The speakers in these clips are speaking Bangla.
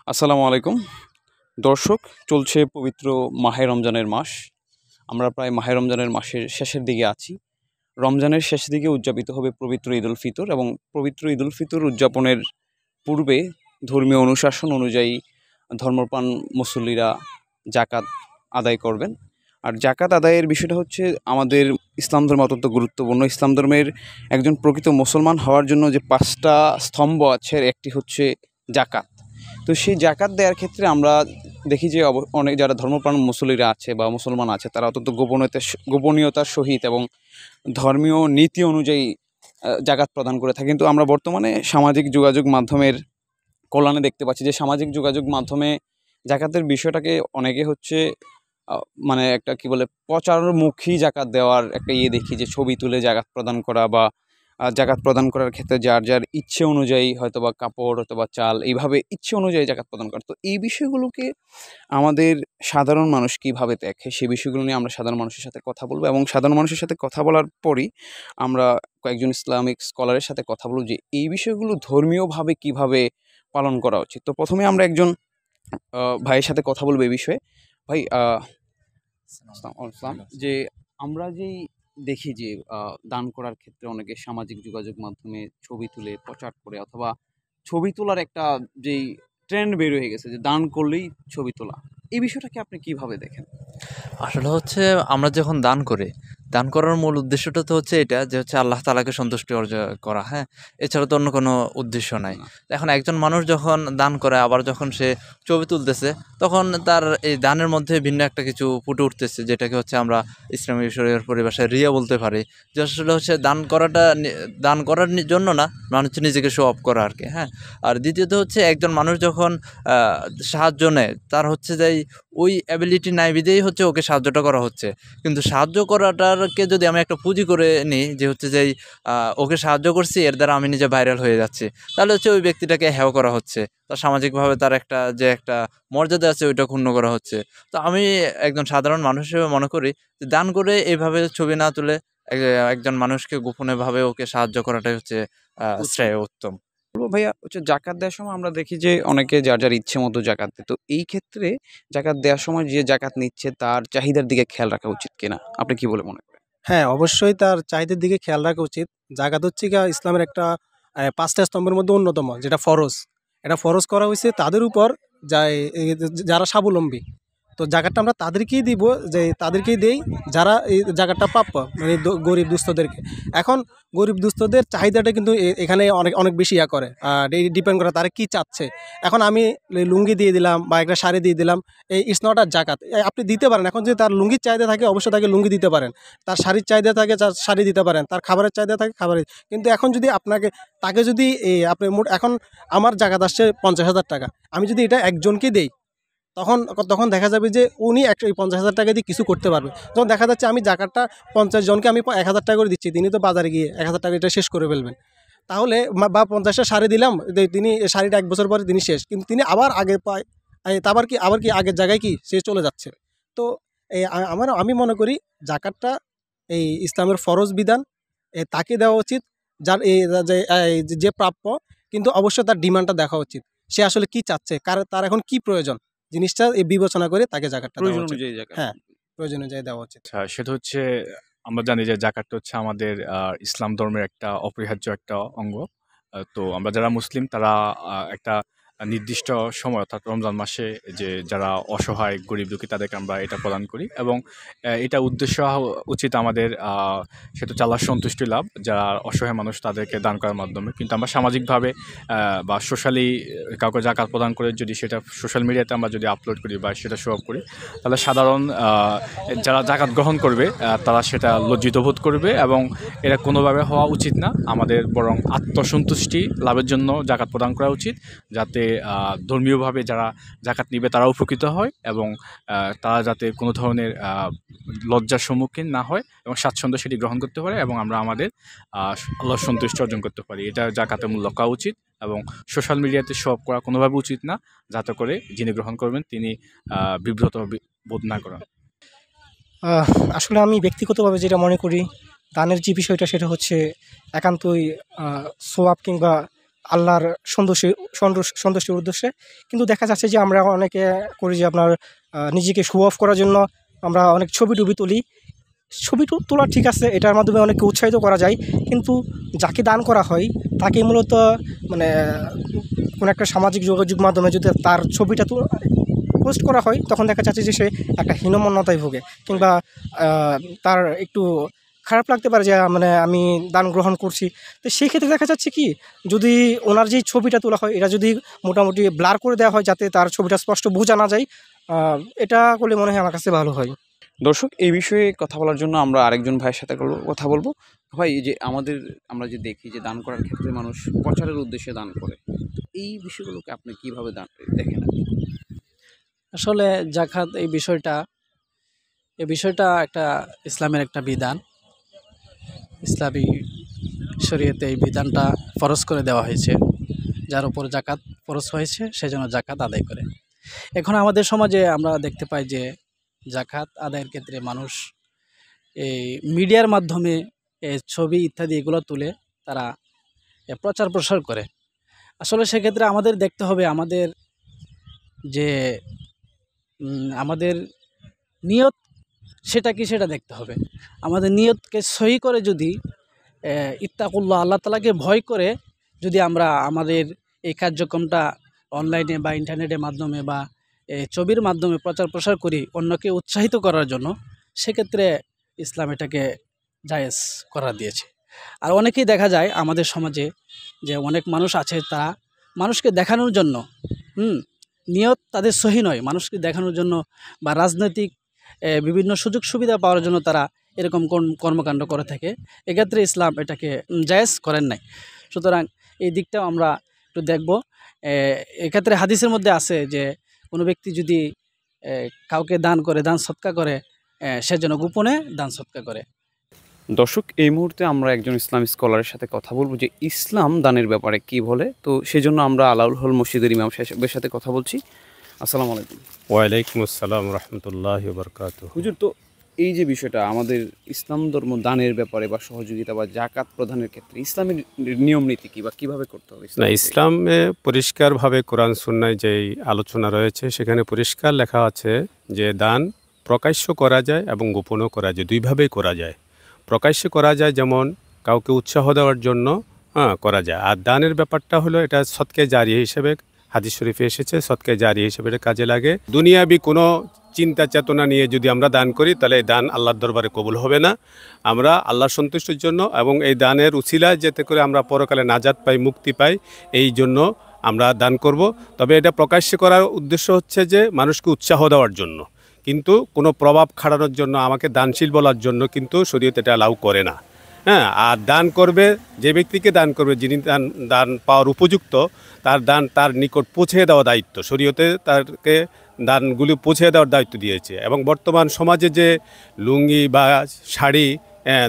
আসসালামু আলাইকুম দর্শক। চলছে পবিত্র মাহে রমজানের মাস। আমরা প্রায় মাহে রমজানের মাসের শেষের দিকে আছি। রমজানের শেষ দিকে উদযাপিত হবে পবিত্র ঈদুল ফিতর, এবং পবিত্র ঈদুল ফিতর উদযাপনের পূর্বে ধর্মীয় অনুশাসন অনুযায়ী ধর্মপ্রাণ মুসল্লিরা জাকাত আদায় করবেন। আর জাকাত আদায়ের বিষয়টা হচ্ছে আমাদের ইসলাম ধর্মে অত্যন্ত গুরুত্বপূর্ণ। ইসলাম ধর্মের একজন প্রকৃত মুসলমান হওয়ার জন্য যে 5টা স্তম্ভ আছে, এর একটি হচ্ছে জাকাত। তো সেই জাকাত দেওয়ার ক্ষেত্রে আমরা দেখি যে অনেক যারা ধর্মপ্রাণ মুসল্লিরা আছে বা মুসলমান আছে, তারা অত্যন্ত গোপনীয়তার সহিত এবং ধর্মীয় নীতি অনুযায়ী জাকাত প্রদান করে থাকে। কিন্তু আমরা বর্তমানে সামাজিক যোগাযোগ মাধ্যমের কল্যাণে দেখতে পাচ্ছি যে সামাজিক যোগাযোগ মাধ্যমে জাকাতের বিষয়টাকে অনেকে হচ্ছে মানে একটা কি বলে প্রচারমুখী জাকাত দেওয়ার একটা দেখি যে ছবি তুলে জাকাত প্রদান করা, বা জাকাত প্রদান করার ক্ষেত্রে যার যার ইচ্ছে অনুযায়ী হয়তো বা কাপড় অথবা চাল, এইভাবে ইচ্ছে অনুযায়ী জাকাত প্রদান করা। তো এই বিষয়গুলোকে আমাদের সাধারণ মানুষ কীভাবে দেখে, সেই বিষয়গুলো নিয়ে আমরা সাধারণ মানুষের সাথে কথা বলবো, এবং সাধারণ মানুষের সাথে কথা বলার পরই আমরা কয়েকজন ইসলামিক স্কলারের সাথে কথা বলবো যে এই বিষয়গুলো ধর্মীয়ভাবে কিভাবে পালন করা উচিত। তো প্রথমে আমরা একজন ভাইয়ের সাথে কথা বলবো এই বিষয়ে। ভাই, আসসালাম। যে আমরা যেই দেখি যে দান করার ক্ষেত্রে অনেকে সামাজিক যোগাযোগ মাধ্যমে ছবি তুলে প্রচার করে, অথবা ছবি তোলার একটা যেই ট্রেন্ড বের হয়ে গেছে যে দান করলেই ছবি তোলা, এই বিষয়টাকে আপনি কিভাবে দেখেন? আসলে হচ্ছে আমরা যখন দান করি, দান করার মূল উদ্দেশ্যটা তো হচ্ছে এটা যে হচ্ছে আল্লাহ তাআলাকে সন্তুষ্টি অর্জন করা, হ্যাঁ? এছাড়া তো অন্য কোনো উদ্দেশ্য নাই। না। এখন একজন মানুষ যখন দান করে, আবার যখন সে ছবি তুলতেছে, তখন তার এই দানের মধ্যে ভিন্ন একটা কিছু ফুটে উঠতেছে, যেটাকে হচ্ছে আমরা ইসলামী শরীয়তের পরিভাষায় রিয়া বলতে পারি। যে আসলে হচ্ছে দান করার জন্য না, মানে হচ্ছে নিজেকে শো অফ করা আরকি, হ্যাঁ? আর দ্বিতীয়ত হচ্ছে একজন মানুষ যখন সাহায্য নেয়, তার হচ্ছে যে ওই অ্যাবিলিটি নাই বিধেই হচ্ছে ওকে সাহায্যটা করা হচ্ছে। কিন্তু সাহায্য করাটাকে যদি আমি একটা পুঁজি করে নিই যে হচ্ছে যে ওকে সাহায্য করছি, এর দ্বারা আমি নিজে ভাইরাল হয়ে যাচ্ছি, তাহলে হচ্ছে ওই ব্যক্তিটাকে হেয় করা হচ্ছে। তার সামাজিকভাবে তার একটা মর্যাদা আছে, ওইটা ক্ষুণ্ণ করা হচ্ছে। তো আমি একজন সাধারণ মানুষ হিসেবে মনে করি যে দান করে এভাবে ছবি না তুলে একজন মানুষকে গোপনেভাবে ওকে সাহায্য করাটাই হচ্ছে উত্তম। শ্রেয়, উত্তম। বলবো ভাইয়া হচ্ছে জাকাত দেওয়ার সময় আমরা দেখি যে অনেকে যার যার ইচ্ছে মতো জাকাত দেয়। তো এই ক্ষেত্রে জাকাত দেওয়ার সময় যে জাকাত নিচ্ছে তার চাহিদার দিকে খেয়াল রাখা উচিত কিনা, আপনি কি বলে মনে করেন? হ্যাঁ, অবশ্যই তার চাহিদার দিকে খেয়াল রাখা উচিত। জাকাত হচ্ছে গিয়া ইসলামের একটা ৫টা স্তম্ভের মধ্যে অন্যতম, যেটা ফরজ। এটা ফরজ করা হইছে তাদের উপর যারা স্বাবলম্বী। তো জাকাতটা আমরা তাদেরকেই দিব, যে তাদেরকেই দেই যারা এই জাকাতটা প্রাপ্য, মানে গরিব দুস্থদেরকে। এখন গরিব দুস্থদের চাহিদাটা কিন্তু এখানে অনেক অনেক বেশি করে, ডিপেন্ড করে তারা কি চাচ্ছে। এখন আমি লুঙ্গি দিয়ে দিলাম বা একটা শাড়ি দিয়ে দিলাম, এই ইটস নট আর জাকাত। আপনি দিতে পারেন, এখন যদি তার লুঙ্গির চাহিদা থাকে অবশ্যই তাকে লুঙ্গি দিতে পারেন, তার শাড়ির চাহিদা থাকে তার শাড়ি দিতে পারেন, তার খাবারের চাহিদা থাকে খাবারের। কিন্তু এখন যদি তাকে যদি আপনি এখন আমার জাকাত আসছে 50,000 টাকা, আমি যদি এটা একজনকে দেই, তখন তখন দেখা যাবে যে উনি এই 50,000 টাকা দিয়ে কিছু করতে পারবে। যখন দেখা যাচ্ছে আমি জাকাতটা 50 জনকে আমি 1,000 টাকা করে দিচ্ছি, তিনি তো বাজারে গিয়ে 1,000 টাকা এটা শেষ করে ফেলবেন। তাহলে বা 50টা শাড়ি দিলাম, তিনি শাড়িটা 1 বছর পরে তিনি শেষ, কিন্তু তিনি আবার আগে পায়, আবার কি আগের জায়গায় কি সে চলে যাচ্ছে। তো আমি মনে করি জাকাতটা এই ইসলামের ফরজ বিধান, তাকে দেওয়া উচিত, যার যে প্রাপ্য। কিন্তু অবশ্যই তার ডিমান্ডটা দেখা উচিত, সে আসলে কি চাচ্ছে, তার এখন কি প্রয়োজন, জিনিসটা বিবেচনা করে তাকে জাকাতটা দেওয়া প্রয়োজন উচিত। অনুযায়ী জাকাত। হ্যাঁ, প্রয়োজন অনুযায়ী দেওয়া উচিত। আচ্ছা, সেটা হচ্ছে আমরা জানি যে জাকাতটা হচ্ছে আমাদের ইসলাম ধর্মের একটা অপরিহার্য একটা অঙ্গ। তো আমরা যারা মুসলিম তারা একটা নির্দিষ্ট সময় অর্থাৎ রমজান মাসে যে যারা অসহায় গরিব দুঃখী তাদেরকে আমরা এটা প্রদান করি, এবং এটা উদ্দেশ্য হওয়া উচিত আমাদের সেটা হচ্ছে আল্লাহর সন্তুষ্টি লাভ, যারা অসহায় মানুষ তাদেরকে দান করার মাধ্যমে। কিন্তু আমরা সামাজিকভাবে বা সোশ্যালি কাউকে জাকাত প্রদান করে যদি সেটা সোশ্যাল মিডিয়াতে আমরা যদি আপলোড করি বা সেটা শো অফ করি, তাহলে সাধারণ যারা জাকাত গ্রহণ করবে তারা সেটা লজ্জিত বোধ করবে, এবং এটা কোনোভাবে হওয়া উচিত না। আমাদের বরং আত্মসন্তুষ্টি লাভের জন্য জাকাত প্রদান করা উচিত, যাতে ধর্মীয়ভাবে যারা জাকাত নিবে তারা উপকৃত হয়, এবং তারা যাতে কোনো ধরনের লজ্জার সম্মুখীন না হয় এবং স্বাচ্ছন্দ্য সেটি গ্রহণ করতে পারে, এবং আমরা আমাদের আল্লাহর সন্তুষ্টি অর্জন করতে পারি। এটা জাকাতের মূল লক্ষ্য উচিত, এবং সোশ্যাল মিডিয়াতে শো অফ করা কোনোভাবে উচিত না, যাতে করে যিনি গ্রহণ করবেন তিনি বিব্রত বোধ না করেন। আসলে আমি ব্যক্তিগতভাবে যেটা মনে করি, দানের যে বিষয়টা সেটা হচ্ছে একান্তই সোয়াব কিংবা আল্লাহর সন্তুষ্টির উদ্দেশ্যে। কিন্তু দেখা যাচ্ছে যে আমরা অনেকে করি যে আপনার নিজেকে শো অফ করার জন্য আমরা অনেক ছবি টবি তুলি। ছবি তোলা ঠিক আছে, এটার মাধ্যমে অনেককে উৎসাহিত করা যায়, কিন্তু যাকে দান করা হয় তাকে মূলত মানে কোনো একটা সামাজিক যোগাযোগ মাধ্যমে যদি তার ছবিটা পোস্ট করা হয়, তখন দেখা যাচ্ছে যে সে একটা হীনমন্যতায় ভোগে, কিংবা তার একটু খারাপ লাগতে পারে যে মানে আমি দান গ্রহণ করছি। তো সেই ক্ষেত্রে দেখা যাচ্ছে কি, যদি ওনার যেই ছবিটা তোলা হয় এটা যদি মোটামুটি ব্লার করে দেওয়া হয় যাতে তার ছবিটা স্পষ্ট বোঝা না যায়, এটা করলে মনে হয় আমার কাছে ভালো হয়। দর্শক, এই বিষয়ে কথা বলার জন্য আমরা আরেকজন ভাইয়ের সাথে কথা বলবো। ভাই, এই যে আমরা যে দেখি যে দান করার ক্ষেত্রে মানুষ প্রচারের উদ্দেশ্যে দান করে, এই বিষয়গুলোকে আপনি কিভাবে দেখেন? আসলে জাকাত এই বিষয়টা একটা ইসলামের একটা বিধান। ইসলামী শরীয়তে এই বিধানটা ফরজ করে দেওয়া হয়েছে, যার উপর জাকাত ফরজ হয়েছে সেজন্য জাকাত আদায় করে। এখন আমাদের সমাজে আমরা দেখতে পাই যে জাকাত আদায়ের ক্ষেত্রে মানুষ এই মিডিয়ার মাধ্যমে ছবি ইত্যাদি এগুলো তুলে তারা প্রচার প্রসার করে। আসলে সেক্ষেত্রে আমাদের দেখতে হবে আমাদের যে আমাদের নিয়ত সেটা কি সেটা দেখতে হবে। আমাদের নিয়তকে সহি করে যদি ইত্তাকুল্লাহ, আল্লাহ তাআলাকে ভয় করে যদি আমরা আমাদের এই কার্যক্রমটা অনলাইনে বা ইন্টারনেটের মাধ্যমে বা ছবির মাধ্যমে প্রচার প্রসার করি অন্যকে উৎসাহিত করার জন্য, সেক্ষেত্রে ইসলাম এটাকে জায়েজ করা দিয়েছে। আর অনেকেই দেখা যায় আমাদের সমাজে যে অনেক মানুষ আছে তারা মানুষকে দেখানোর জন্য নিয়ত তাদের সহি নয়, মানুষকে দেখানোর জন্য বা রাজনৈতিক বিভিন্ন সুযোগ সুবিধা পাওয়ার জন্য তারা এরকম কর্মকাণ্ড করে থাকে। এক্ষেত্রে ইসলাম এটাকে জায়েজ করেন নাই। সুতরাং এই দিকটাও আমরা একটু দেখব। এক্ষেত্রে হাদিসের মধ্যে আছে যে কোনো ব্যক্তি যদি কাউকে দান সৎকা করে, সে যেন গোপনে দান সৎকা করে। দর্শক, এই মুহূর্তে আমরা একজন ইসলামিক স্কলারের সাথে কথা বলবো যে ইসলাম দানের ব্যাপারে কি বলে। তো সেজন্য আমরা আলাউল হল মসজিদের ইমাম সাহেবের সাথে কথা বলছি। আসসালামু আলাইকুম। ওয়ালাইকুম আসসালাম রহমতুল্লাহ বারকাতুহু। হুজুর, তো এই যে বিষয়টা আমাদের ইসলাম ধর্ম দানের ব্যাপারে বা সহযোগিতা বা জাকাত প্রদানের ক্ষেত্রে ইসলামের নিয়ম নীতি কি বা কিভাবে করতে হবে? না, ইসলামে পরিষ্কারভাবে কোরআন সুন্নায় যেই আলোচনা রয়েছে সেখানে পরিষ্কার লেখা আছে যে দান প্রকাশ্য করা যায় এবং গোপনও করা যায়, দুইভাবেই করা যায়। প্রকাশ্যে করা যায় যেমন কাউকে উৎসাহ দেওয়ার জন্য করা যায়, আর দানের ব্যাপারটা হলো এটা সদকে জারিয়া হিসেবে হাদিস শরীফে এসেছে, সদকে জারিয়া হিসেবে এটা কাজে লাগে। দুনিয়াবি কোনো চিন্তা চেতনা নিয়ে যদি আমরা দান করি তাহলে এই দান আল্লাহর দরবারে কবুল হবে না। আমরা আল্লাহর সন্তুষ্টির জন্য এবং এই দানের উছিলায় যাতে করে আমরা পরকালে নাজাত পাই, মুক্তি পাই, এই জন্য আমরা দান করব। তবে এটা প্রকাশ্যে করার উদ্দেশ্য হচ্ছে যে মানুষকে উৎসাহ দেওয়ার জন্য, কিন্তু কোনো প্রভাব খাটানোর জন্য, আমাকে দানশীল বলার জন্য কিন্তু শরীয়ত এটা অ্যালাউ করে না। হ্যাঁ, আর দান করবে যে ব্যক্তিকে দান করবে, যিনি দান পাওয়ার উপযুক্ত, তার দান তার নিকট পৌঁছে দেওয়া দায়িত্ব, শরীয়তে তাকে দানগুলি পৌঁছে দেওয়ার দায়িত্ব দিয়েছে। এবং বর্তমান সমাজে যে লুঙ্গি বা শাড়ি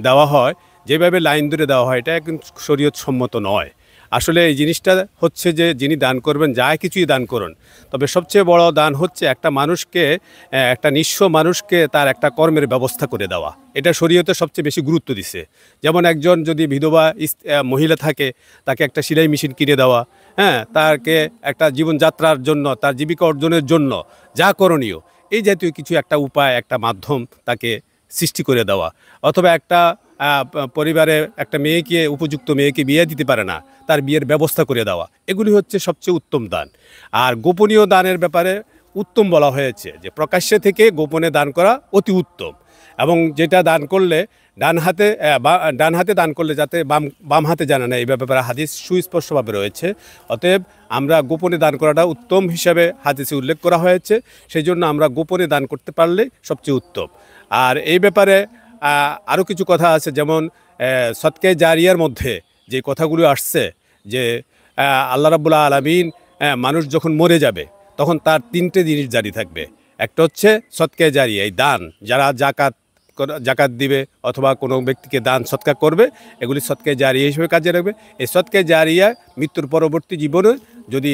দেওয়া হয়, যেভাবে লাইন ধরে দেওয়া হয়, এটা কিন্তু শরীয়ত সম্মত নয়। আসলে এই জিনিসটা হচ্ছে যে যিনি দান করবেন যা কিছুই দান করুন, তবে সবচেয়ে বড় দান হচ্ছে একটা মানুষকে, একটা নিঃস্ব মানুষকে তার একটা কর্মের ব্যবস্থা করে দেওয়া। এটা শরীয়তে সবচেয়ে বেশি গুরুত্ব দিছে। যেমন একজন যদি বিধবা মহিলা থাকে, তাকে একটা সেলাই মেশিন কিনে দেওয়া, হ্যাঁ, তাকে একটা জীবনযাত্রার জন্য, তার জীবিকা অর্জনের জন্য যা করণীয়, এই জাতীয় কিছু একটা উপায়, একটা মাধ্যম তাকে সৃষ্টি করে দেওয়া। অথবা একটা পরিবারে একটা মেয়েকে, উপযুক্ত মেয়েকে বিয়ে দিতে পারে না, তার বিয়ের ব্যবস্থা করে দেওয়া, এগুলি হচ্ছে সবচেয়ে উত্তম দান। আর গোপনীয় দানের ব্যাপারে উত্তম বলা হয়েছে যে প্রকাশ্যে থেকে গোপনে দান করা অতি উত্তম, এবং যেটা দান করলে ডান হাতে দান করলে যাতে বাম হাতে জানা নেয়, এই ব্যাপারে হাদিস সুস্পষ্টভাবে রয়েছে। অতএব আমরা গোপনে দান করাটা উত্তম হিসাবে হাদিসে উল্লেখ করা হয়েছে, সেই জন্য আমরা গোপনে দান করতে পারলে সবচেয়ে উত্তম। আর এই ব্যাপারে আরও কিছু কথা আছে, যেমন সদকে জারিয়ার মধ্যে যে কথাগুলো আসছে যে আল্লাহ রাব্বুল আলামিন মানুষ যখন মরে যাবে তখন তার তিনটে জিনিস জারি থাকবে। একটা হচ্ছে সদকে জারিয়া, এই দান, যারা জাকাত দিবে অথবা কোনো ব্যক্তিকে দান সৎকা করবে, এগুলি সদকে জারিয়া হিসেবে কাজে লাগবে। এই সদকে জারিয়া মৃত্যুর পরবর্তী জীবনে যদি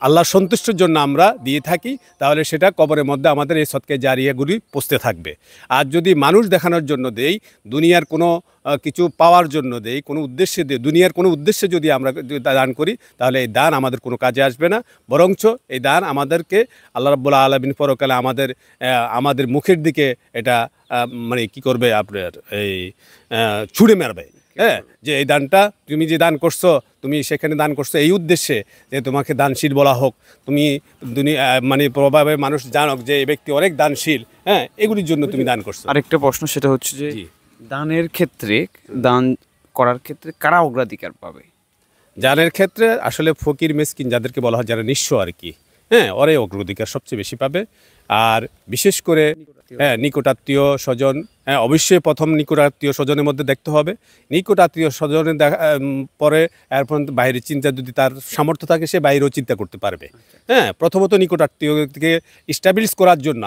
আল্লাহর সন্তুষ্টির জন্য আমরা দিয়ে থাকি, তাহলে সেটা কবরের মধ্যে আমাদের এই সদকায়ে জারিয়াগুলি পৌঁছতে থাকবে। আর যদি মানুষ দেখানোর জন্য দেই, দুনিয়ার কোনো কিছু পাওয়ার জন্য দেই, কোনো উদ্দেশ্যে দেই, দুনিয়ার কোনো উদ্দেশ্যে যদি আমরা দান করি, তাহলে এই দান আমাদের কোনো কাজে আসবে না। বরঞ্চ এই দান আমাদেরকে আল্লাহ রাব্বুল আলামিন পরকালে আমাদের মুখের দিকে এটা মানে কি করবে, আপনার এই ছুঁড়ে মারবে। হ্যাঁ, যে এই দানটা তুমি যে দান করছো, তুমি সেখানে দান করছো এই উদ্দেশ্যে যে তোমাকে দানশীল বলা হোক, তুমি মানে প্রভাবে মানুষ জানক যে এই ব্যক্তি অনেক দানশীল। হ্যাঁ, এগুলির জন্য তুমি দান করছো। আরেকটা প্রশ্ন, সেটা হচ্ছে যে জি। দানের ক্ষেত্রে, দান করার ক্ষেত্রে কারা অগ্রাধিকার পাবে? দানের ক্ষেত্রে আসলে ফকির মিসকিন যাদেরকে বলা হয়, যারা নিঃস্ব আর কি, হ্যাঁ, ওরাই অগ্রাধিকার সবচেয়ে বেশি পাবে। আর বিশেষ করে নিকটাত্মীয় স্বজন, হ্যাঁ, অবশ্যই প্রথম নিকটাত্মীয় স্বজনের মধ্যে দেখতে হবে। নিকটাত্মীয় স্বজনের পরে এরপর বাইরের চিন্তা, যদি তার সামর্থ্য থাকে সে বাইরেও চিন্তা করতে পারবে। হ্যাঁ, প্রথমত নিকটাত্মীয়কে স্টাবলিশ করার জন্য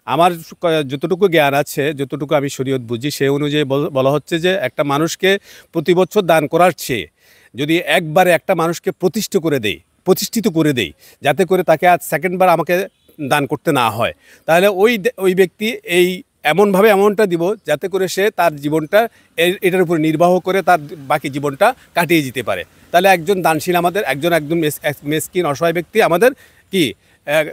আমার যতটুকু জ্ঞান আছে, যতটুকু আমি শরীয়ত বুঝি, সেই অনুযায়ী বলা হচ্ছে যে একটা মানুষকে প্রতি বছর দান করার চেয়ে যদি একবারে একটা মানুষকে প্রতিষ্ঠিত করে দেই, যাতে করে তাকে আজ সেকেন্ডবার আমাকে দান করতে না হয়, তাহলে ওই ব্যক্তি এমনভাবে অ্যামাউন্টটা দিব যাতে করে সে তার জীবনটা এটার উপরে নির্বাহ করে তার বাকি জীবনটা কাটিয়ে যেতে পারে। তাহলে একজন দানশীল আমাদের, একজন মেসকিন অসহায় ব্যক্তি আমাদের কি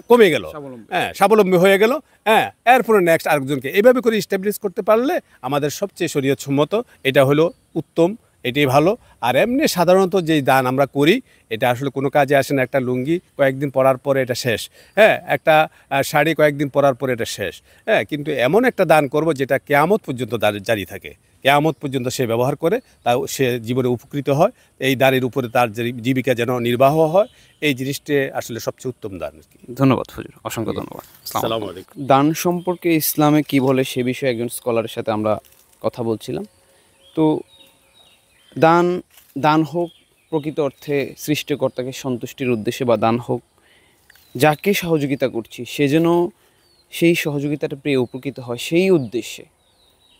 কমে গেল, হ্যাঁ, স্বাবলম্বী হয়ে গেল। হ্যাঁ, এরপরে নেক্সট আরেকজনকে এইভাবে করে এস্টাবলিশ করতে পারলে আমাদের সবচেয়ে শরীয়তসম্মত এটা হলো উত্তম, এটাই ভালো। আর এমনি সাধারণত যেই দান আমরা করি, এটা আসলে কোনো কাজে আসে না। একটা লুঙ্গি কয়েকদিন পরার পরে এটা শেষ, হ্যাঁ, একটা শাড়ি কয়েকদিন পরার পরে এটা শেষ। হ্যাঁ, কিন্তু এমন একটা দান করব যেটা কিয়ামত পর্যন্ত জারি থাকে, কিয়ামত পর্যন্ত সে ব্যবহার করে, তাও সে জীবনে উপকৃত হয়, এই দানের উপরে তার জীবিকা যেন নির্বাহ হয়, এই জিনিসটা আসলে সবচেয়ে উত্তম দান আর কি। ধন্যবাদ হুজুর, অসংখ্য ধন্যবাদ। আসসালামু আলাইকুম। দান সম্পর্কে ইসলামে কি বলে সে বিষয়ে একজন স্কলারের সাথে আমরা কথা বলছিলাম। তো দান হোক প্রকৃত অর্থে সৃষ্টিকর্তাকে সন্তুষ্টির উদ্দেশ্যে, বা দান হোক যাকে সহযোগিতা করছি সে যেন সেই সহযোগিতাটা পেয়ে উপকৃত হয় সেই উদ্দেশ্যে।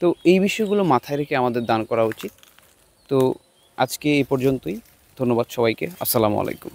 তো এই বিষয়গুলো মাথায় রেখে আমাদের দান করা উচিত। তো আজকে এই পর্যন্তই। ধন্যবাদ সবাইকে। আসসালামু আলাইকুম।